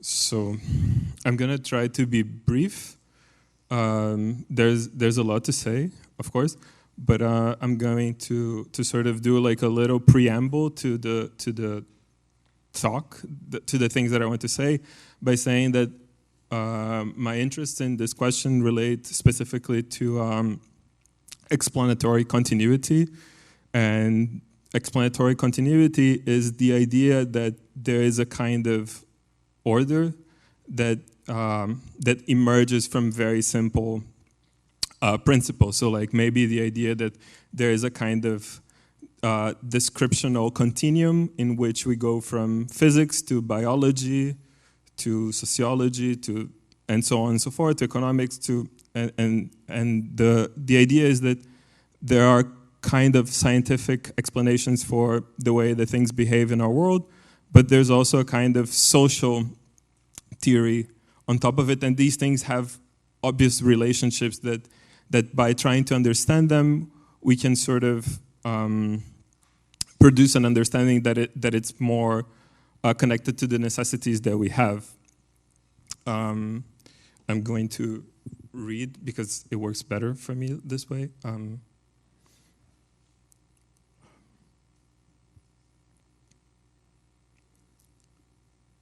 So I'm gonna try to be brief. There's a lot to say, of course, but I'm going to sort of do like a little preamble to the talk, to the things that I want to say, by saying that my interest in this question relates specifically to explanatory continuity. And explanatory continuity is the idea that there is a kind of order that that emerges from very simple principles. So like maybe the idea that there is a kind of descriptional continuum in which we go from physics to biology to sociology to and so on and so forth, to economics to and the idea is that there are kind of scientific explanations for the way that things behave in our world, but there's also a kind of social theory on top of it, and these things have obvious relationships that by trying to understand them, we can sort of produce an understanding that it's more connected to the necessities that we have. I'm going to read because it works better for me this way.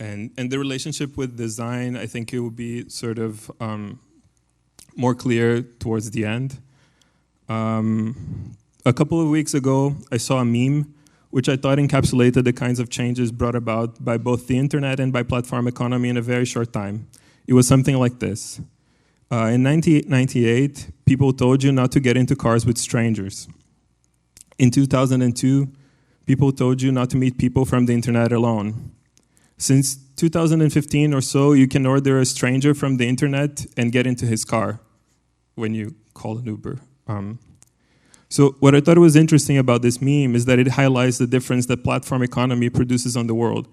And the relationship with design, I think it will be sort of more clear towards the end. A couple of weeks ago, I saw a meme which I thought encapsulated the kinds of changes brought about by both the internet and by platform economy in a very short time. It was something like this. In 1998, people told you not to get into cars with strangers. In 2002, people told you not to meet people from the internet alone. Since 2015 or so, you can order a stranger from the internet and get into his car when you call an Uber. So what I thought was interesting about this meme is that it highlights the difference that platform economy produces on the world.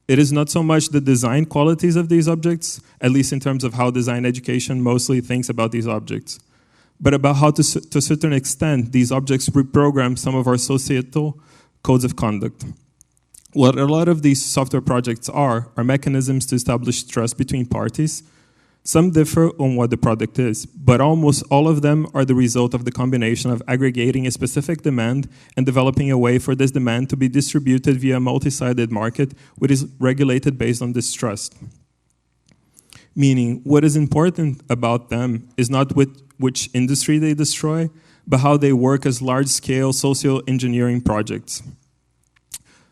It is not so much the design qualities of these objects, at least in terms of how design education mostly thinks about these objects, but about how to a certain extent these objects reprogram some of our societal codes of conduct. What a lot of these software projects are mechanisms to establish trust between parties. Some differ on what the product is, but almost all of them are the result of the combination of aggregating a specific demand and developing a way for this demand to be distributed via a multi-sided market, which is regulated based on this trust. Meaning, what is important about them is not which industry they destroy, but how they work as large-scale social engineering projects.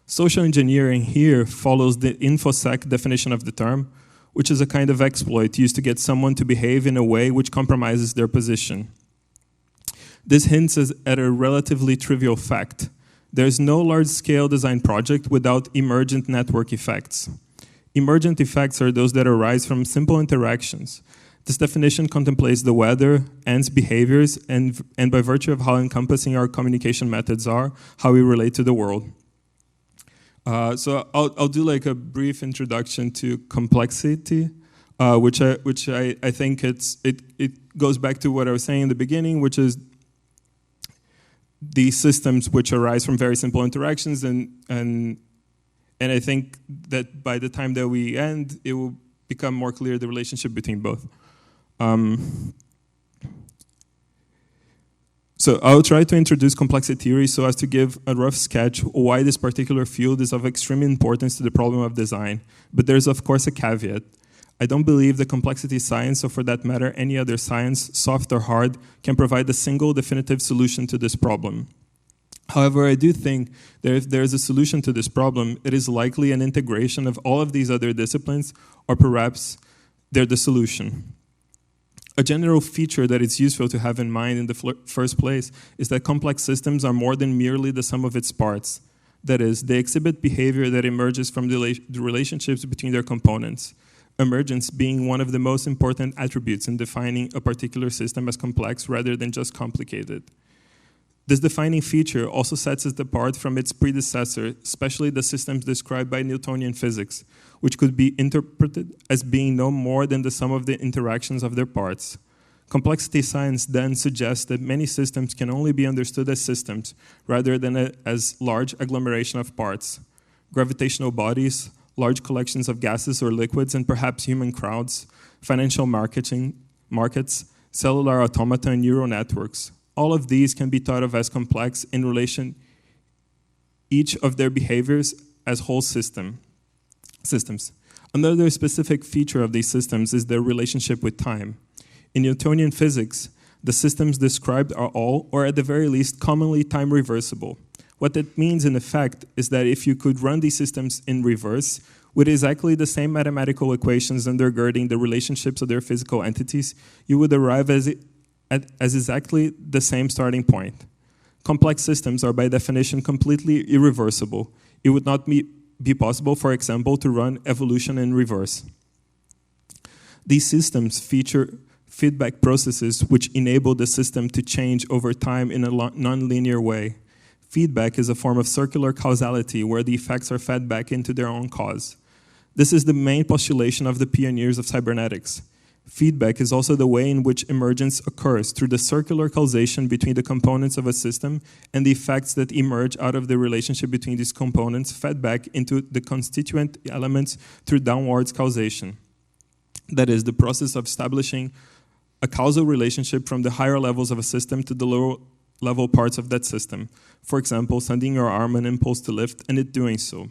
Social engineering here follows the InfoSec definition of the term, which is a kind of exploit used to get someone to behave in a way which compromises their position. This hints at a relatively trivial fact. There is no large-scale design project without emergent network effects. Emergent effects are those that arise from simple interactions. This definition contemplates the weather, ants' behaviors, and by virtue of how encompassing our communication methods are, how we relate to the world. So I'll do like a brief introduction to complexity, which I think it goes back to what I was saying in the beginning, which is these systems which arise from very simple interactions, and I think that by the time that we end, it will become more clear the relationship between both. So I'll try to introduce complexity theory so as to give a rough sketch why this particular field is of extreme importance to the problem of design. But there's of course a caveat. I don't believe the complexity science, or for that matter any other science, soft or hard, can provide a single definitive solution to this problem. However, I do think that if there is a solution to this problem, it is likely an integration of all of these other disciplines, or perhaps they're the solution. A general feature that it's useful to have in mind in the first place is that complex systems are more than merely the sum of its parts. That is, they exhibit behavior that emerges from the relationships between their components, emergence being one of the most important attributes in defining a particular system as complex rather than just complicated. This defining feature also sets it apart from its predecessor, especially the systems described by Newtonian physics, which could be interpreted as being no more than the sum of the interactions of their parts. Complexity science then suggests that many systems can only be understood as systems, rather than as large agglomeration of parts. Gravitational bodies, large collections of gases or liquids, and perhaps human crowds, financial markets, cellular automata, and neural networks. All of these can be thought of as complex in relation, each of their behaviors as whole systems. Another specific feature of these systems is their relationship with time. In Newtonian physics, the systems described are all, or at the very least, commonly time reversible. What that means, in effect, is that if you could run these systems in reverse, with exactly the same mathematical equations undergirding the relationships of their physical entities, you would arrive as exactly the same starting point. Complex systems are by definition completely irreversible. It would not be possible, for example, to run evolution in reverse. These systems feature feedback processes which enable the system to change over time in a non-linear way. Feedback is a form of circular causality where the effects are fed back into their own cause. This is the main postulation of the pioneers of cybernetics. Feedback is also the way in which emergence occurs through the circular causation between the components of a system and the effects that emerge out of the relationship between these components fed back into the constituent elements through downwards causation. That is, the process of establishing a causal relationship from the higher levels of a system to the lower level parts of that system. For example, sending your arm an impulse to lift and it doing so.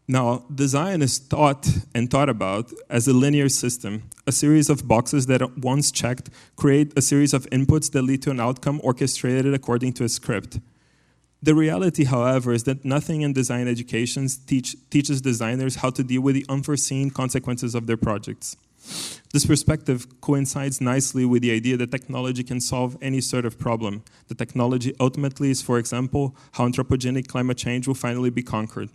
Now, design is thought about as a linear system, a series of boxes that, once checked, create a series of inputs that lead to an outcome orchestrated according to a script. The reality, however, is that nothing in design education teaches designers how to deal with the unforeseen consequences of their projects. This perspective coincides nicely with the idea that technology can solve any sort of problem. The technology ultimately is, for example, how anthropogenic climate change will finally be conquered.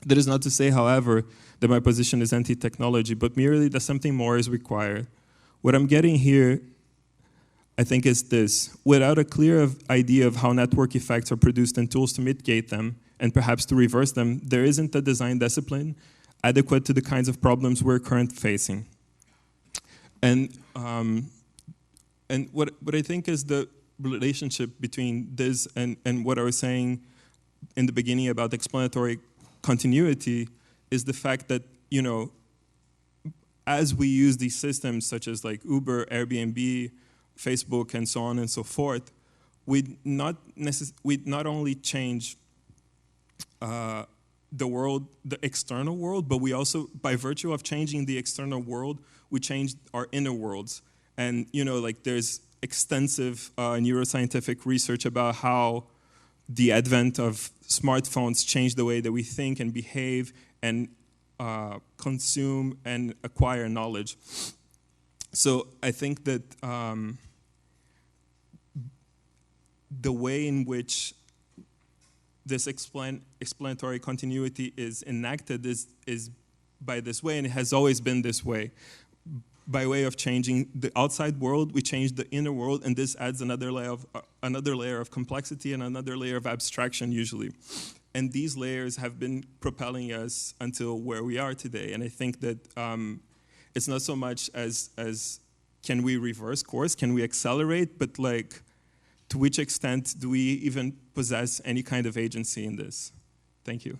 That is not to say, however, that my position is anti-technology, but merely that something more is required. What I'm getting here, I think, is this. Without a clear idea of how network effects are produced and tools to mitigate them, and perhaps to reverse them, there isn't a design discipline adequate to the kinds of problems we're currently facing. And what I think is the relationship between this and what I was saying in the beginning about explanatory continuity is the fact that, you know, as we use these systems such as like Uber, Airbnb, Facebook, and so on and so forth, we not only change the world, the external world, but we also, by virtue of changing the external world, we change our inner worlds. And, you know, like there's extensive neuroscientific research about how the advent of smartphones changed the way that we think and behave and consume and acquire knowledge. So I think that the way in which this explanatory continuity is enacted is by this way, and it has always been this way. By way of changing the outside world, we change the inner world, and this adds another layer of complexity and another layer of abstraction, usually. And these layers have been propelling us until where we are today. And I think that it's not so much as can we reverse course, can we accelerate, but like, to which extent do we even possess any kind of agency in this? Thank you.